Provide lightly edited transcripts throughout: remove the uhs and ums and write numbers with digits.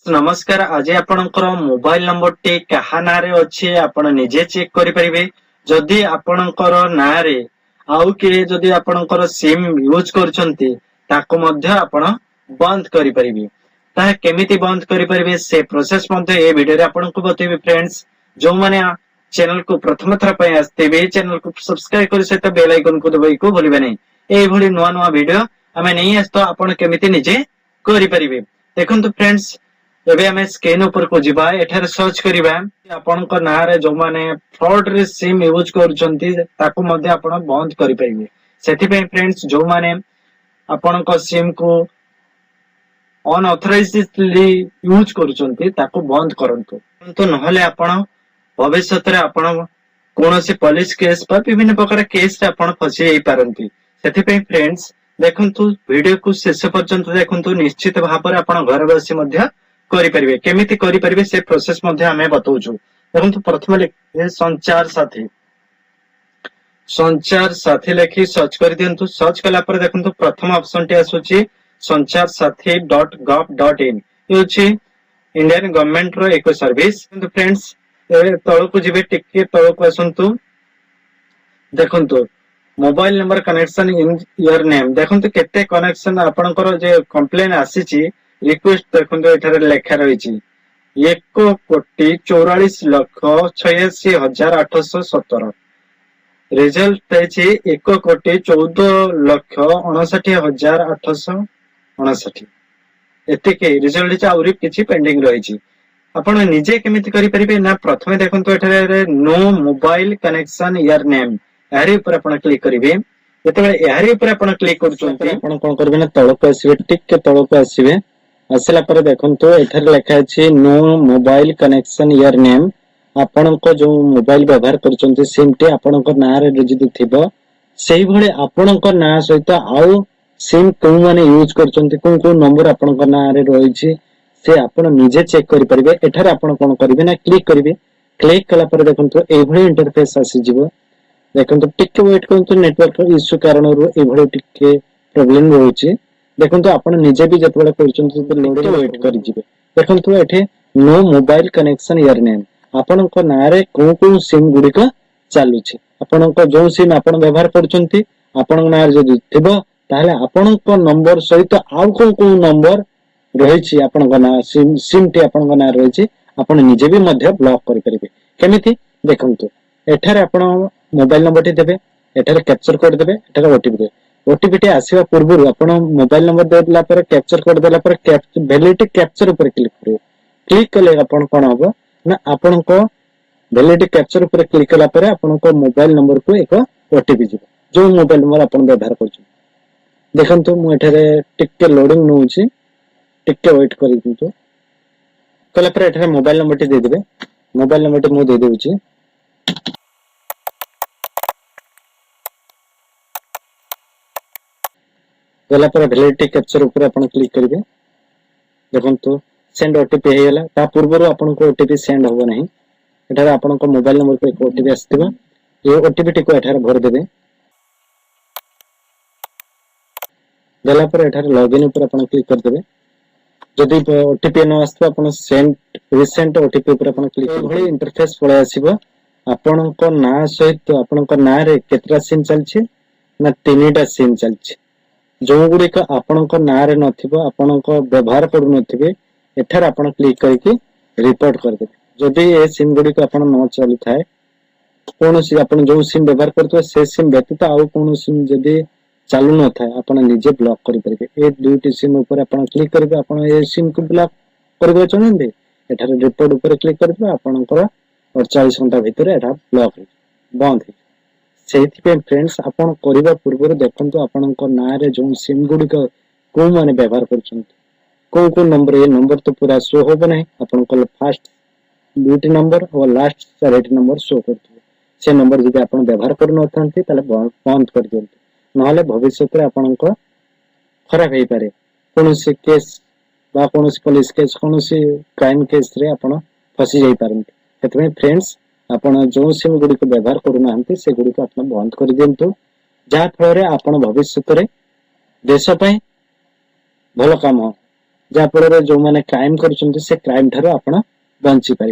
नमस्कार। आज आपणकर मोबाइल नंबर टी कहा नारे अच्छे आपण निजे चेक करि परिबे। जदि आपणकर नारे आउ के जदि आपणकर सिम यूज करछंती ताको मध्य आपण बंद करि परिबे। ता केमिति बंद करि परिबे से प्रोसेस मध्य ए वीडियो रे आपणको बतेबे। फ्रेंड्स जो माने चैनल को प्रथम थर पय आस्तेबे चैनल को सब्सक्राइब करि सहित बेल आइकन को दबाई को भूलिबे नै। ए भली नुवा नुवा वीडियो हमें नै आस्तो आपण केमिति निजे करि परिबे। देखंतु फ्रेंड्स एबे हमें स्क्रीन ऊपर को जिबा एठार सर्च करिबा आपनक नारे जो माने फ्रॉड रे सिम यूज करछंती ताको मध्ये आपण बंद करि परिबे। सेति पे फ्रेंड्स जो माने आपनक सिम को अनऑथराइज्डली यूज करछंती ताको बंद करंतु। तो नहले आपण भविष्य रे आपण कोनोसी पुलिस केस पर विभिन्न प्रकार केस रे आपण फसी जाई पारंती। सेति पे फ्रेंड्स देखंतु वीडियो को शेष पर्यंत देखंतु निश्चित भाବରେ आपण घर बसी मध्ये करि परिबे। केमिति करि परिबे से प्रोसेस मध्ये हमें बताउछु। देखंतु प्रथम लिखे संचार साथी लेखि सर्च कर दियंतु। सर्च कला पर देखंतु प्रथम ऑप्शन टी आसुची sancharsathy.gov.in ये होची इंडियन गवर्नमेंट रो एक सर्विस। तो फ्रेंड्स ए तळको जिबे टिके तळको आसंतु। देखंतु mobile number connection in your name देखंतु केते कनेक्शन आपनकर जे कंप्लेन आसीची रिक्वेस्ट देखंतु एठारे लेखा रहिची 1,44,86,817 रिजल्ट है 1,14,59,859 एतिके रिजल्ट आउरी किछि पेंडिंग रहिची। आपण निजे केमिति करि परिबे ना प्रथमे देखंतु एठारे know mobile connection your name यारी ऊपर आपण क्लिक करिवे। जेतेबेले यारी ऊपर आपण क्लिक करछंती आपण कोन करबे ना तळको आसीबे टिके तळको आसीबे। आसला पर देखंतु एठारे लेखा अछि know mobile connection your name आपनको जो मोबाइल व्यवहार करछंती सिम टी आपनको नाम रे जदि थिबो सेही भले आपनको नाम सहित आउ सिम को माने यूज करछंती को नंबर आपनको नाम रे रहिछि से आपण निजे चेक करि परिबे। एठारे आपण कोन करिवे ना क्लिक करिवे। क्लिक कला पर देखंतु ए भली इंटरफेस आसी जिवो। देखंतु टिके वेट करंतु नेटवर्क इश्यू कारणरो ए भली टिके प्रॉब्लम होउछि। देखंतु आपण निजे भी जतबेला करछंती तो लोड वेट करि जिवे। देखंतु एठे know mobile connection your name आपनको नारे को सिम गुडी का चालुछि। आपनको जो सिम आपण व्यवहार करछंती आपन नारे जदि थिबो ताले आपनको नंबर सहित आउ को नंबर रहिछि आपनको ना सिम टी आपनको ना रहिछि आपण निजे भी मध्य ब्लॉक करि परिबे। केमिति देखंतु एठारे आपण मोबाइल नंबर टी देबे एठारे कैप्चर कोड देबे एठारे ओटीपी देबे। ओटीपी टी आसीबा पूर्व आपण मोबाइल नंबर देला पर कैप्चर कोड देला पर वैलिडिटी कैप्चर ऊपर क्लिक करिवे। क्लिक कले आपण कोन होबो ना आपण को वैलिडिटी कैप्चर ऊपर क्लिक कला पर आपण को मोबाइल नंबर को एक ओटीपी जिवो जो मोबाइल नंबर आपण व्यवहार करछु। देखंतु मु एठारे टिके लोडिंग नउछि टिके वेट करि दिंतु। कला पर एठारे मोबाइल नंबर टी दे देबे। मोबाइल नंबर टी मु दे देउछि। गला पर वैलिडिटी कैप्चर ऊपर आपण क्लिक करिवे। देखंतु सेंड ओटीपी हेला ता पूर्व आपण को ओटीपी सेंड होबो नहीं। एठारे आपण को मोबाइल नंबर पे ओटीपी आस्थिबो ये ओटीपी टी को एठारे भर देबे। गला पर एठारे लॉगिन ऊपर आपण क्लिक कर देबे। जदि ओटीपी न आस्थबो आपण सेंड रिसेंट ओटीपी ऊपर आपण क्लिक करबे। इंटरफेस पळे आसीबो। आपण को ना सहित आपण को ना रे केतरा सिम चलछि ना तीनटा सिम चलछि। जो गुडी का आपनको नाम रे नथिबो आपनको व्यवहार करू नथिबे एठार आपण क्लिक करके रिपोर्ट कर देबे। जदि ए सिम गुडी को आपण न चली थाए कोनोसी आपण जो सिम व्यवहार करतो से सिम व्यतीत आउ कोनो सिम जदि चालू न थाए आपण निजे ब्लॉक करि परिबे। ए दुईटी सिम ऊपर आपण क्लिक करबे आपण ए सिम को ब्लॉक करबे चनंदे एठार रिपोर्ट ऊपर क्लिक करबे आपनकर 48 घंटा भीतर एठा ब्लॉक बंद हे। सेति पे फ्रेंड्स आपण करिबा पूर्व देखंतु आपनको नाम रे जो सिम गुडी को माने व्यवहार करछंती को नंबर ए नंबर तो पूरा शो होबो नहीं। आपनको फर्स्ट दुईटी नंबर और लास्ट 4 नंबर शो करथि से नंबर जदि आपण व्यवहार करू नथांती ताले बंद कर दियंतु नहले भविष्य रे आपनको खराब हेई पारे। कोनोसी केस बा कोनोसी पुलिस केस कोनोसी क्राइम केस रे आपण फसी जाई पारंती। एतमे फ्रेंड्स आपण जो सिम गुडी को व्यवहार करू नाहंती से गुडी को आपण बंद कर दियंतु जा फल रे आपण भविष्य रे देश पय भलो काम हो। जहाँ फल जो मैंने क्राइम कर क्राइम ठार आप बंची पारे।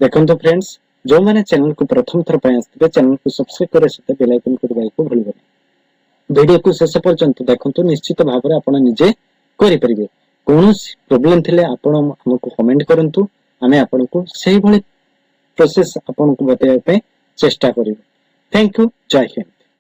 देखो फ्रेंड्स जो मैंने चैनल को प्रथम थर आसते चैनल को सब्सक्राइब करे सहित बेल आइकन को दबाइको भूलबेनी। वीडियो को शेष पर्यंत देखंतु निश्चित भाव में आपण निजे करि परिबे। कोनोसी प्रॉब्लम थिले आपण हमको कमेंट करंतु आमे आपण को सही भली प्रोसेस आपण को बताया पे चेष्टा करिबे। Thank you. जय हिंद।